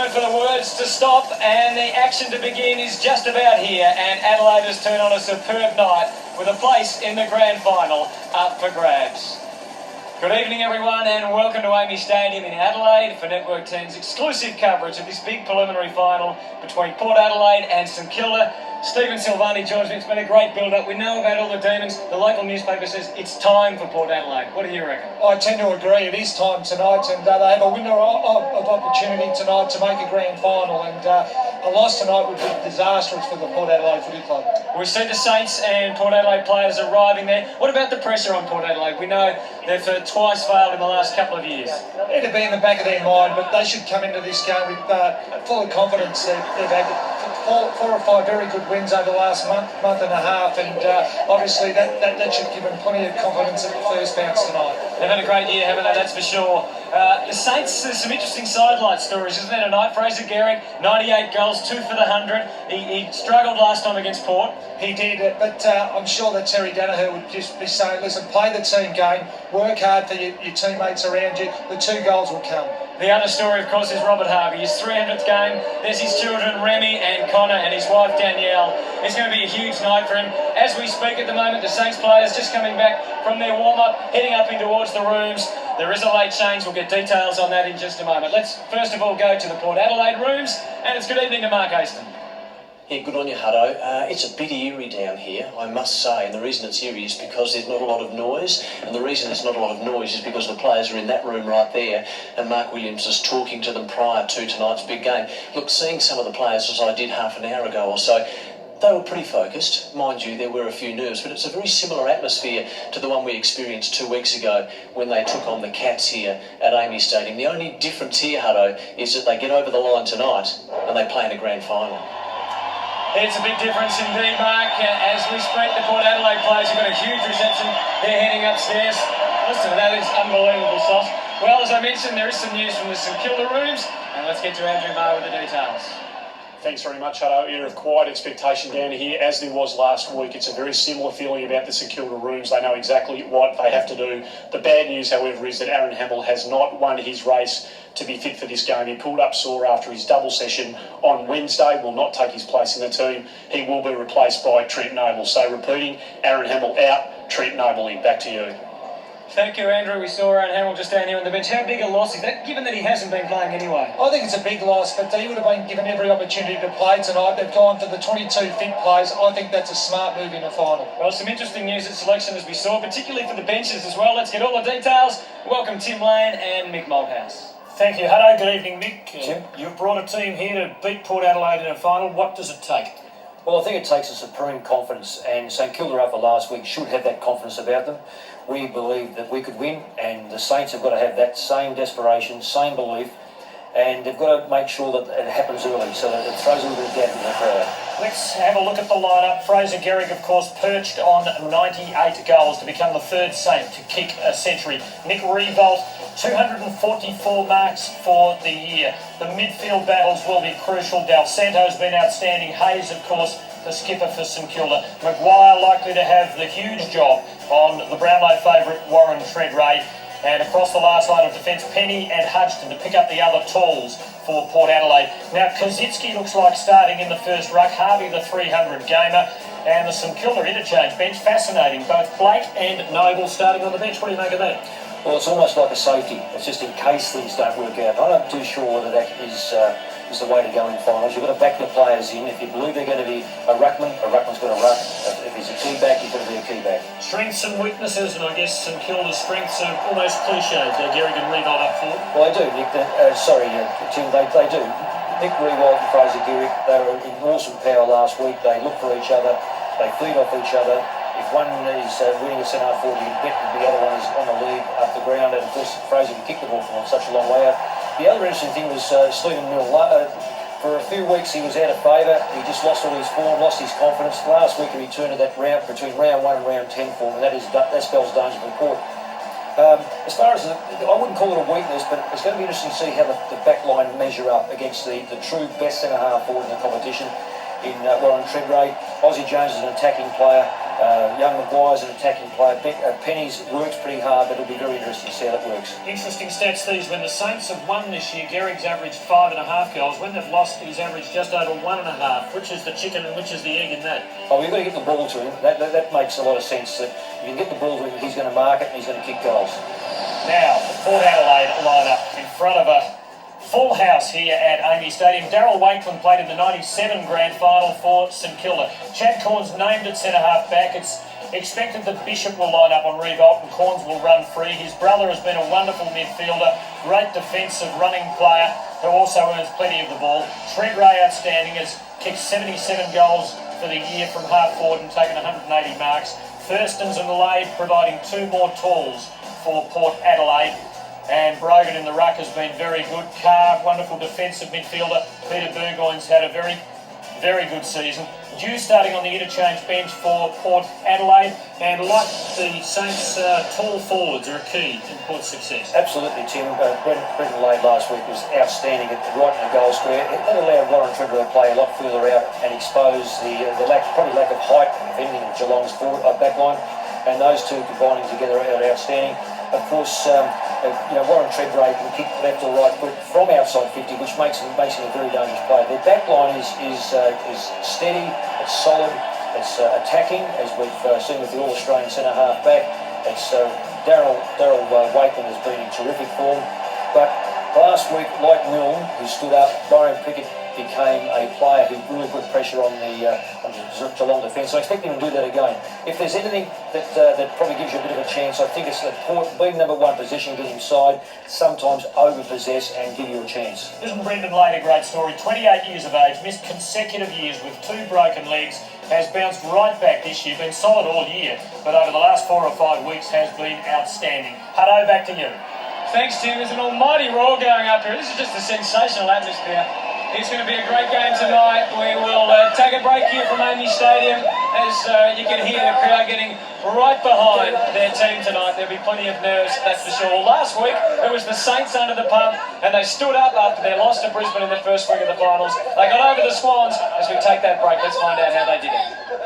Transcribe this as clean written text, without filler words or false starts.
moment for the words to stop and the action to begin is just about here, and Adelaide's turn on a superb night with a place in the Grand Final up for grabs. Good evening everyone and welcome to AAMI Stadium in Adelaide for Network 10's exclusive coverage of this big preliminary final between Port Adelaide and St Kilda. Stephen Silvagni joins me. It's been a great build-up. We know about all the demons. The local newspaper says it's time for Port Adelaide. What do you reckon? I tend to agree. It is time tonight, and they have a window of opportunity tonight to make a grand final, and a loss tonight would be disastrous for the Port Adelaide Footy Club. We see the Saints and Port Adelaide players arriving there. What about the pressure on Port Adelaide? We know they've twice failed in the last couple of years. It'd be in the back of their mind, but they should come into this game with full of confidence. They've had four or five very good wins over the last month and a half, and obviously that should give them plenty of confidence at the first bounce tonight. They've had a great year, haven't they? That's for sure. The Saints, there's some interesting sidelight stories, isn't there, tonight? Fraser Gehrig, 98 goals, 2 for the 100. He struggled last time against Port. He did, but I'm sure that Terry Danaher would just be saying, listen, play the team game, work hard for your teammates around you, the 2 goals will come. The other story, of course, is Robert Harvey. His 300th game. There's his children, Remy and Connor, and his wife, Danielle. It's going to be a huge night for him. As we speak at the moment, the Saints players just coming back from their warm-up, heading up in towards the rooms. There is a late change. We'll get details on that in just a moment. Let's first of all go to the Port Adelaide rooms, and it's good evening to Mark Aiston. Yeah, good on you, Hutto. It's a bit eerie down here, I must say, and the reason it's eerie is because there's not a lot of noise, and the reason there's not a lot of noise is because the players are in that room right there, and Mark Williams is talking to them prior to tonight's big game. Look, seeing some of the players as I did half an hour ago or so, they were pretty focused. Mind you, there were a few nerves, but it's a very similar atmosphere to the one we experienced 2 weeks ago when they took on the Cats here at AAMI Stadium. The only difference here, Hutto, is that they get over the line tonight and they play in a grand final. It's a big difference indeed, Mark. As we speak, the Port Adelaide players have got a huge reception. They're heading upstairs. Listen, that is unbelievable sauce. Well, as I mentioned, there is some news from the St Kilda rooms, and let's get to Andrew Maher with the details. Thanks very much, Hutto. Era of quiet expectation down here, as there was last week. It's a very similar feeling about the St Kilda rooms. They know exactly what they have to do. The bad news, however, is that Aaron Hamill has not won his race to be fit for this game. He pulled up sore after his double session on Wednesday, will not take his place in the team. He will be replaced by Trent Noble. So repeating, Aaron Hamill out, Trent Noble in. Back to you. Thank you, Andrew. We saw Aaron Hamill just down here on the bench. How big a loss is that, given that he hasn't been playing anyway? I think it's a big loss, but he would have been given every opportunity to play tonight. They've gone for the 22 fit players. I think that's a smart move in the final. Well, some interesting news at selection as we saw, particularly for the benches as well. Let's get all the details. Welcome Tim Lane and Mick Malthouse. Thank you, Hutto. Good evening, Mick. You've brought a team here to beat Port Adelaide in a final. What does it take? Well, I think it takes a supreme confidence, and St Kilda over last week should have that confidence about them. We believe that we could win, and the Saints have got to have that same desperation, same belief, and they've got to make sure that it happens early so that it throws a little bit of gap in the crowd. Let's have a look at the lineup. Fraser Gehrig, of course, perched on 98 goals to become the third Saint to kick a century. Nick Riewoldt, 244 marks for the year. The midfield battles will be crucial. Del Santo's been outstanding. Hayes, of course, the skipper for St Kilda. Maguire likely to have the huge job on the Brownlow favourite Warren Treadray. And across the last line of defence, Penny and Hudson to pick up the other tools for Port Adelaide. Now, Kosicki looks like starting in the first ruck. Harvey, the 300 gamer. And the St Kilda interchange bench, fascinating. Both Blake and Noble starting on the bench. What do you make of that? Well, it's almost like a safety. It's just in case things don't work out. I'm not too sure whether that is the way to go in finals. You've got to back the players in. If you believe they're going to be a ruckman's got a ruck. If he's a key back, you've got to be a key back. Strengths and weaknesses, and I guess St Kilda's strengths are almost cliched. Gehrig and Riewoldt up forward. Well, they do, Nick. Tim, they do. Nick Riewoldt and Fraser Gehrig, they were in awesome power last week. They look for each other. They feed off each other. If one is winning a centre forward, you can bet that the other one is on the lead up the ground, and of course Fraser can kick the ball from such a long way out. The other interesting thing was Stephen Mill. For a few weeks he was out of favour. He just lost all his form, lost his confidence. Last week he returned to that round between round 1 and round 10 form, and that spells danger for Port. As far as I wouldn't call it a weakness, but it's going to be interesting to see how the back line measure up against the true best centre half forward in the competition in Warren Treadray. Aussie Jones is an attacking player. Young Maguire's an attacking player. Penny's works pretty hard, but it'll be very interesting to see how that works. Interesting stats these. When the Saints have won this year, Gehrig's averaged 5.5 goals. When they've lost, he's averaged just over 1.5. Which is the chicken and which is the egg in that? Oh, we've got to get the ball to him. That makes a lot of sense. That if you can get the ball to him, he's going to mark it and he's going to kick goals. Now, the Port Adelaide lineup in front of a full house here at AAMI Stadium. Daryl Wakeland played in the 97 Grand Final for St Kilda. Chad Corns named at centre-half back. It's expected that Bishop will line up on revolt and Corns will run free. His brother has been a wonderful midfielder, great defensive running player who also earns plenty of the ball. Trent Ray, outstanding, has kicked 77 goals for the year from half forward and taken 180 marks. Thurston's and Lade providing 2 more tools for Port Adelaide. And Brogan in the ruck has been very good. Carr, wonderful defensive midfielder. Peter Burgoyne's had a very, very good season. Dew starting on the interchange bench for Port Adelaide. And like the Saints, tall forwards are a key in Port's success. Absolutely, Tim. Brendan Lade last week was outstanding right in the goal square. That allowed Warren Trevor to play a lot further out and expose the probably lack of height, if anything, of Geelong's back line. And those two combining together are outstanding. Of course, Warren Treadray can kick left or right foot from outside 50, which makes him a very dangerous player. Their back line is steady, it's solid, it's attacking, as we've seen with the All-Australian centre-half back. It's Daryl Wakeland has been in terrific form. But last week, like Milne, who stood up, Byron Pickett became a player who really put pressure on the Geelong defence. So I expect him to do that again. If there's anything that probably gives you a bit of a chance, I think it's that Port, being number 1 possession getting side, sometimes over-possess and give you a chance. Isn't Brendan Lade a great story? 28 years of age, missed consecutive years with 2 broken legs, has bounced right back this year, been solid all year, but over the last 4 or 5 weeks has been outstanding. Hutto, back to you. Thanks, Tim. There's an almighty roar going up here. This is just a sensational atmosphere. It's going to be a great game tonight. We will take a break here from AAMI Stadium as you can hear the crowd getting right behind their team tonight. There'll be plenty of nerves, that's for sure. Last week, it was the Saints under the pump and they stood up after their loss to Brisbane in the first week of the finals. They got over the Swans. As we take that break, let's find out how they did it.